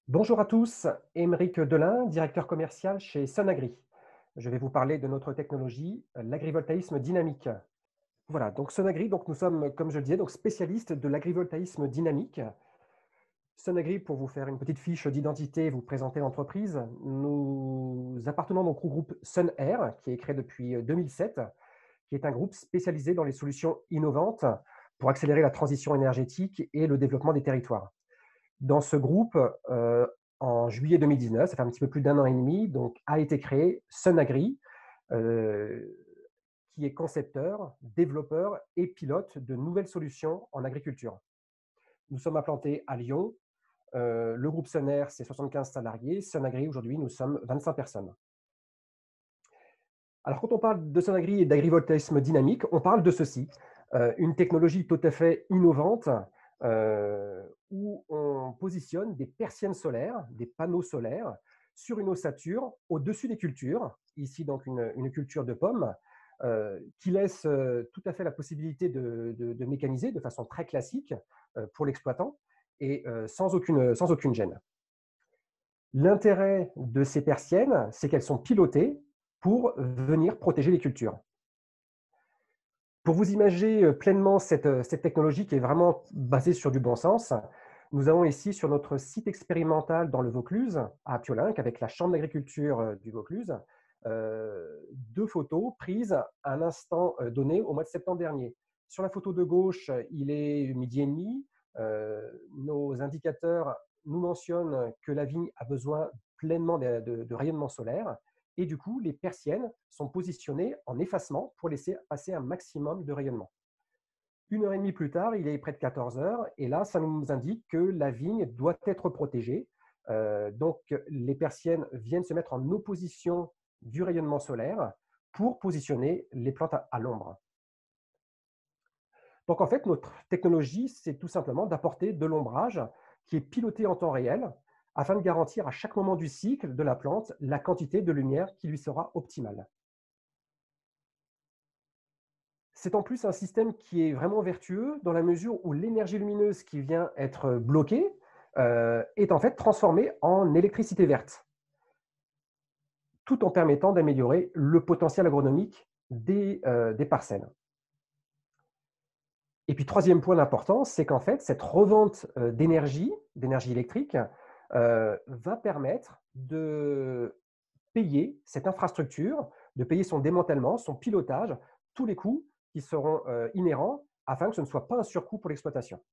Bonjour à tous, Émeric Delin, directeur commercial chez Sunagri. Je vais vous parler de notre technologie, l'agrivoltaïsme dynamique. Voilà, donc Sunagri, donc nous sommes, comme je le disais, donc spécialistes de l'agrivoltaïsme dynamique. Sunagri, pour vous faire une petite fiche d'identité et vous présenter l'entreprise, nous appartenons donc au groupe Sunair, qui est créé depuis 2007, qui est un groupe spécialisé dans les solutions innovantes pour accélérer la transition énergétique et le développement des territoires. Dans ce groupe, en juillet 2019, ça fait un petit peu plus d'un an et demi, donc a été créé Sunagri, heu, qui est concepteur, développeur et pilote de nouvelles solutions en agriculture. Nous sommes implantés à Lyon. Le groupe Sunair, c'est 75 salariés. Sunagri, aujourd'hui, nous sommes 25 personnes. Alors, quand on parle de Sunagri et d'agrivoltaïsme dynamique, on parle de ceci, une technologie tout à fait innovante, où on positionne des persiennes solaires, des panneaux solaires, sur une ossature au-dessus des cultures, ici donc une culture de pommes, qui laisse tout à fait la possibilité de mécaniser de façon très classique pour l'exploitant et sans aucune gêne. L'intérêt de ces persiennes, c'est qu'elles sont pilotées pour venir protéger les cultures. Pour vous imaginer pleinement cette technologie qui est vraiment basée sur du bon sens, nous avons ici sur notre site expérimental dans le Vaucluse, à Piolinc, avec la Chambre d'agriculture du Vaucluse, deux photos prises à un instant donné au mois de septembre dernier. Sur la photo de gauche, il est midi et demi. Nos indicateurs nous mentionnent que la vigne a besoin pleinement de rayonnement solaire. Et du coup, les persiennes sont positionnées en effacement pour laisser passer un maximum de rayonnement. Une heure et demie plus tard, il est près de 14 heures, et là, ça nous indique que la vigne doit être protégée. Donc, les persiennes viennent se mettre en opposition du rayonnement solaire pour positionner les plantes à l'ombre. Donc, en fait, notre technologie, c'est tout simplement d'apporter de l'ombrage qui est piloté en temps réel afin de garantir à chaque moment du cycle de la plante la quantité de lumière qui lui sera optimale. C'est en plus un système qui est vraiment vertueux dans la mesure où l'énergie lumineuse qui vient être bloquée est en fait transformée en électricité verte, tout en permettant d'améliorer le potentiel agronomique des parcelles. Et puis, troisième point d'importance, c'est qu'en fait, cette revente d'énergie électrique, va permettre de payer cette infrastructure, de payer son démantèlement, son pilotage, tous les coûts qui seront inhérents afin que ce ne soit pas un surcoût pour l'exploitation.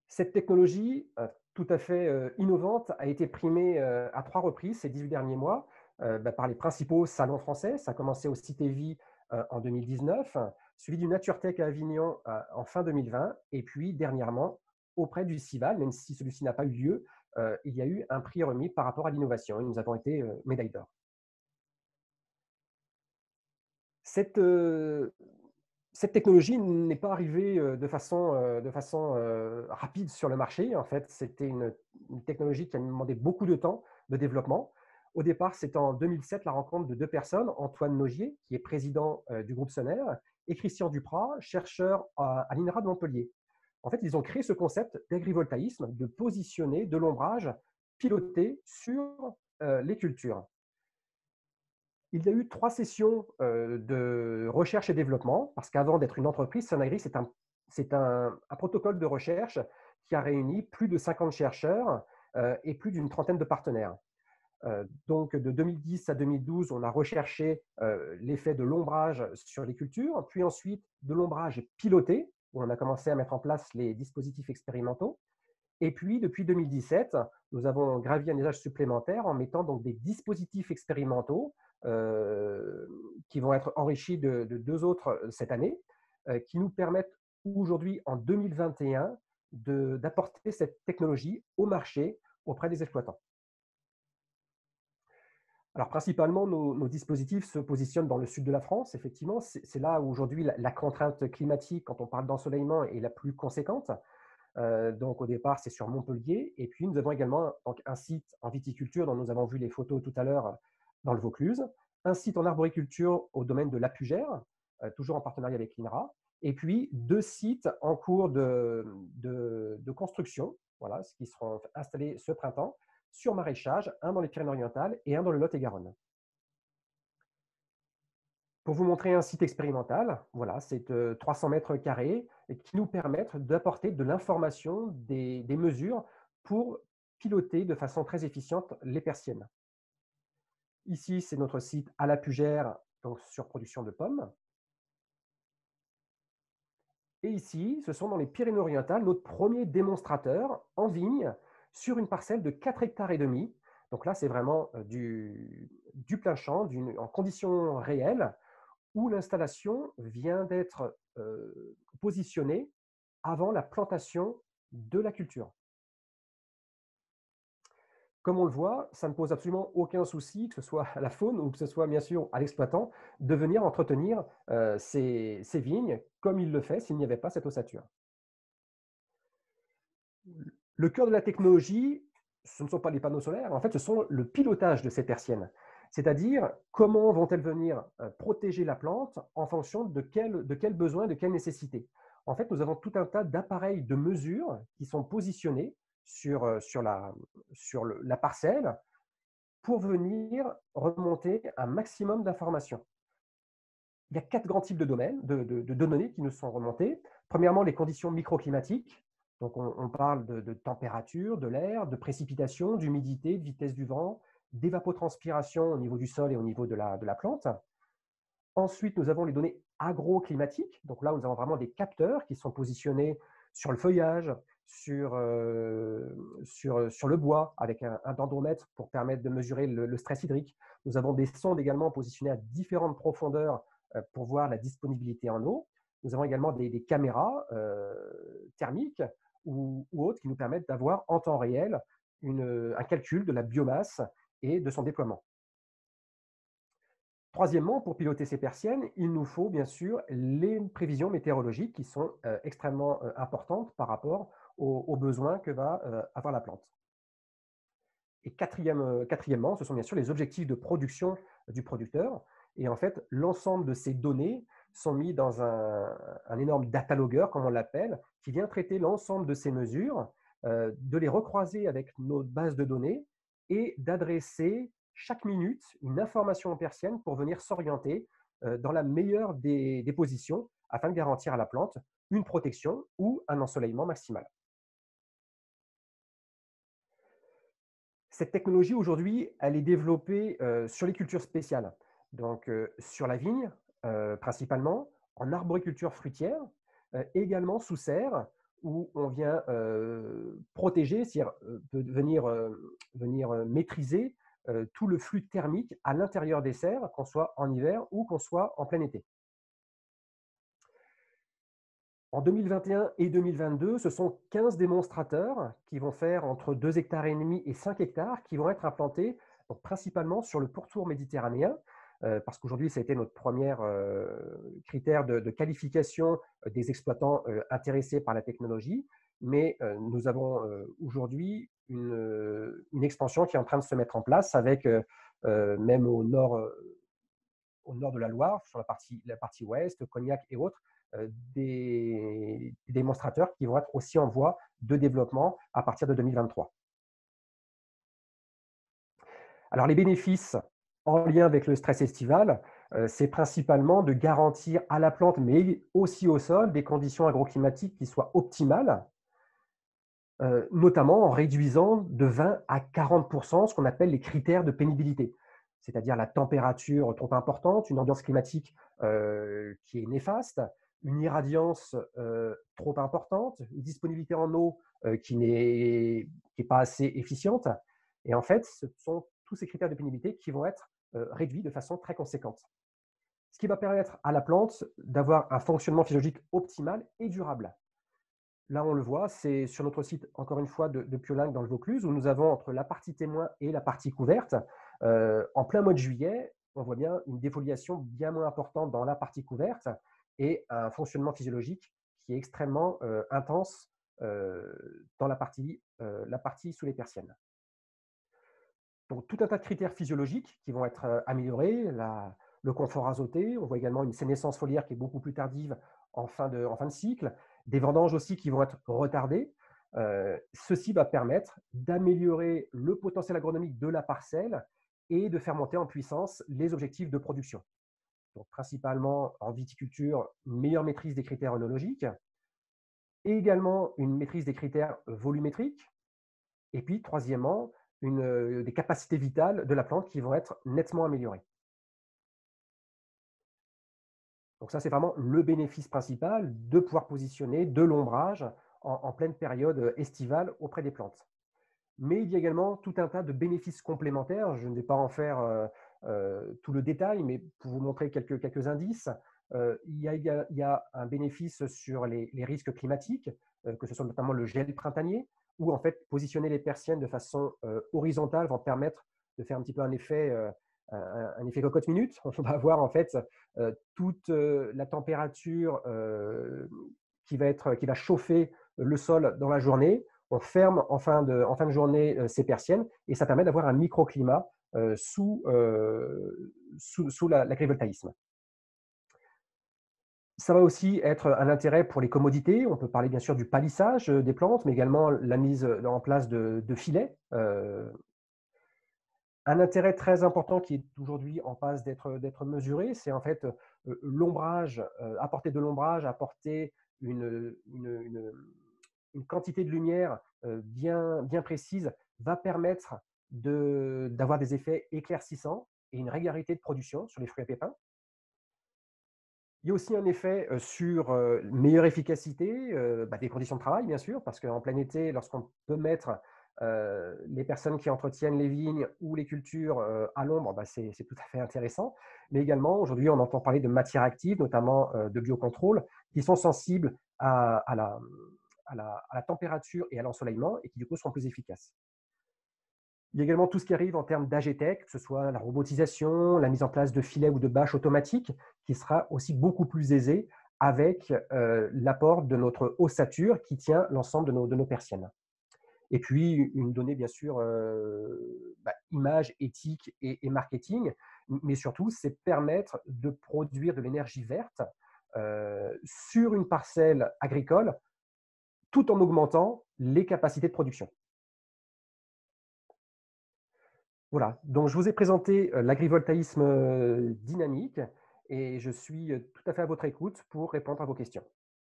Cette technologie tout à fait innovante a été primée à 3 reprises ces 18 derniers mois par les principaux salons français. Ça a commencé au CITEVI en 2019, suivi du NatureTech à Avignon en fin 2020, et puis dernièrement auprès du CIVAL, même si celui-ci n'a pas eu lieu, il y a eu un prix remis par rapport à l'innovation et nous avons été médaille d'or. Cette, cette technologie n'est pas arrivée de façon rapide sur le marché. En fait, c'était une technologie qui a demandé beaucoup de temps de développement. Au départ, c'est en 2007 la rencontre de deux personnes, Antoine Nogier, qui est président du groupe Sonaire, et Christian Duprat, chercheur à l'INRA de Montpellier. En fait, ils ont créé ce concept d'agrivoltaïsme, de positionner de l'ombrage piloté sur les cultures. Il y a eu 3 sessions de recherche et développement, parce qu'avant d'être une entreprise, Sunagri, c'est un protocole de recherche qui a réuni plus de 50 chercheurs et plus d'une trentaine de partenaires. Donc, de 2010 à 2012, on a recherché l'effet de l'ombrage sur les cultures, puis ensuite de l'ombrage piloté, où on a commencé à mettre en place les dispositifs expérimentaux. Et puis, depuis 2017, nous avons gravi un étage supplémentaire en mettant donc des dispositifs expérimentaux qui vont être enrichis de deux autres cette année, qui nous permettent aujourd'hui, en 2021, d'apporter cette technologie au marché auprès des exploitants. Alors, principalement, nos dispositifs se positionnent dans le sud de la France, effectivement. C'est là où aujourd'hui la contrainte climatique, quand on parle d'ensoleillement, est la plus conséquente. Donc au départ, c'est sur Montpellier. Et puis nous avons également donc, un site en viticulture dont nous avons vu les photos tout à l'heure dans le Vaucluse, un site en arboriculture au domaine de l'Apugère, toujours en partenariat avec l'INRA, et puis 2 sites en cours de construction, voilà, ce qui seront installés ce printemps, sur maraîchage, un dans les Pyrénées-Orientales et un dans le Lot-et-Garonne. Pour vous montrer un site expérimental, voilà, c'est 300 mètres carrés et qui nous permettent d'apporter de l'information, des mesures pour piloter de façon très efficiente les persiennes. Ici, c'est notre site à la Pugère, donc sur production de pommes. Et ici, ce sont dans les Pyrénées-Orientales, notre premier démonstrateur en vigne sur une parcelle de 4 hectares et demi. Donc là, c'est vraiment du plein champ, en conditions réelles, où l'installation vient d'être positionnée avant la plantation de la culture. Comme on le voit, ça ne pose absolument aucun souci, que ce soit à la faune ou que ce soit bien sûr à l'exploitant, de venir entretenir ces vignes comme il le fait s'il n'y avait pas cette ossature. Le cœur de la technologie, ce ne sont pas les panneaux solaires, en fait, ce sont le pilotage de ces persiennes. C'est-à-dire, comment vont-elles venir protéger la plante en fonction de quel besoin, de quelle nécessité. En fait, nous avons tout un tas d'appareils de mesure qui sont positionnés sur la parcelle pour venir remonter un maximum d'informations. Il y a 4 grands types de domaines, de données qui nous sont remontées. Premièrement, les conditions microclimatiques. Donc, on parle de température, de l'air, de précipitation, d'humidité, de vitesse du vent, d'évapotranspiration au niveau du sol et au niveau de la plante. Ensuite, nous avons les données agroclimatiques. Donc là, nous avons vraiment des capteurs qui sont positionnés sur le feuillage, sur le bois, avec un dendromètre pour permettre de mesurer le stress hydrique. Nous avons des sondes également positionnées à différentes profondeurs pour voir la disponibilité en eau. Nous avons également des caméras thermiques ou autres qui nous permettent d'avoir en temps réel un calcul de la biomasse et de son déploiement. Troisièmement, pour piloter ces persiennes, il nous faut bien sûr les prévisions météorologiques qui sont extrêmement importantes par rapport aux besoins que va avoir la plante. Et quatrièmement, ce sont bien sûr les objectifs de production du producteur. Et en fait, l'ensemble de ces données sont mis dans un énorme data logger, comme on l'appelle, qui vient traiter l'ensemble de ces mesures, de les recroiser avec nos bases de données et d'adresser chaque minute une information aux persiennes pour venir s'orienter dans la meilleure des positions afin de garantir à la plante une protection ou un ensoleillement maximal. Cette technologie aujourd'hui, elle est développée sur les cultures spéciales, donc sur la vigne principalement, en arboriculture fruitière, également sous serre, où on vient protéger, c'est-à-dire venir maîtriser tout le flux thermique à l'intérieur des serres, qu'on soit en hiver ou qu'on soit en plein été. En 2021 et 2022, ce sont 15 démonstrateurs qui vont faire entre 2 hectares et demi et 5 hectares qui vont être implantés donc principalement sur le pourtour méditerranéen, parce qu'aujourd'hui, ça a été notre premier critère de qualification des exploitants intéressés par la technologie. Mais nous avons aujourd'hui une expansion qui est en train de se mettre en place avec même au nord de la Loire, sur la partie ouest, Cognac et autres, des démonstrateurs qui vont être aussi en voie de développement à partir de 2023. Alors les bénéfices en lien avec le stress estival, c'est principalement de garantir à la plante, mais aussi au sol, des conditions agroclimatiques qui soient optimales, notamment en réduisant de 20 à 40 ce qu'on appelle les critères de pénibilité. C'est-à-dire la température trop importante, une ambiance climatique qui est néfaste, une irradiance trop importante, une disponibilité en eau qui n'est pas assez efficiente. Et en fait, ce sont tous ces critères de pénibilité qui vont être réduits de façon très conséquente. Ce qui va permettre à la plante d'avoir un fonctionnement physiologique optimal et durable. Là, on le voit, c'est sur notre site, encore une fois, de Piolingue dans le Vaucluse, où nous avons entre la partie témoin et la partie couverte, en plein mois de juillet, on voit bien une défoliation bien moins importante dans la partie couverte et un fonctionnement physiologique qui est extrêmement intense dans la partie sous les persiennes. Donc, tout un tas de critères physiologiques qui vont être améliorés, le confort azoté, on voit également une sénescence foliaire qui est beaucoup plus tardive en fin de cycle, des vendanges aussi qui vont être retardées. Ceci va permettre d'améliorer le potentiel agronomique de la parcelle et de faire monter en puissance les objectifs de production. Donc, principalement en viticulture, une meilleure maîtrise des critères œnologiques, et également une maîtrise des critères volumétriques, et puis troisièmement, des capacités vitales de la plante qui vont être nettement améliorées. Donc ça, c'est vraiment le bénéfice principal de pouvoir positionner de l'ombrage en pleine période estivale auprès des plantes. Mais il y a également tout un tas de bénéfices complémentaires. Je ne vais pas en faire tout le détail, mais pour vous montrer quelques indices, il y a un bénéfice sur les risques climatiques, que ce soit notamment le gel printanier, où en fait positionner les persiennes de façon horizontale va permettre de faire un petit peu un effet cocotte minute. On va avoir en fait toute la température qui va chauffer le sol dans la journée. On ferme en fin de journée ces persiennes et ça permet d'avoir un microclimat sous l'agrivoltaïsme. Ça va aussi être un intérêt pour les commodités. On peut parler bien sûr du palissage des plantes, mais également la mise en place de filets. Un intérêt très important qui est aujourd'hui en passe d'être mesuré, c'est en fait l'ombrage, apporter de l'ombrage, apporter une quantité de lumière bien précise va permettre d'avoir des effets éclaircissants et une régularité de production sur les fruits à pépins. Il y a aussi un effet sur meilleure efficacité des conditions de travail, bien sûr, parce qu'en plein été, lorsqu'on peut mettre les personnes qui entretiennent les vignes ou les cultures à l'ombre, c'est tout à fait intéressant. Mais également, aujourd'hui, on entend parler de matières actives, notamment de biocontrôle, qui sont sensibles à la température et à l'ensoleillement et qui, du coup, sont plus efficaces. Il y a également tout ce qui arrive en termes d'AGTech, que ce soit la robotisation, la mise en place de filets ou de bâches automatiques, qui sera aussi beaucoup plus aisée avec l'apport de notre ossature qui tient l'ensemble de nos persiennes. Et puis, une donnée, bien sûr, image, éthique et marketing, mais surtout, c'est permettre de produire de l'énergie verte sur une parcelle agricole tout en augmentant les capacités de production. Voilà, donc je vous ai présenté l'agrivoltaïsme dynamique et je suis tout à fait à votre écoute pour répondre à vos questions.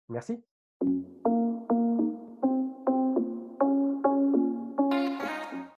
Merci.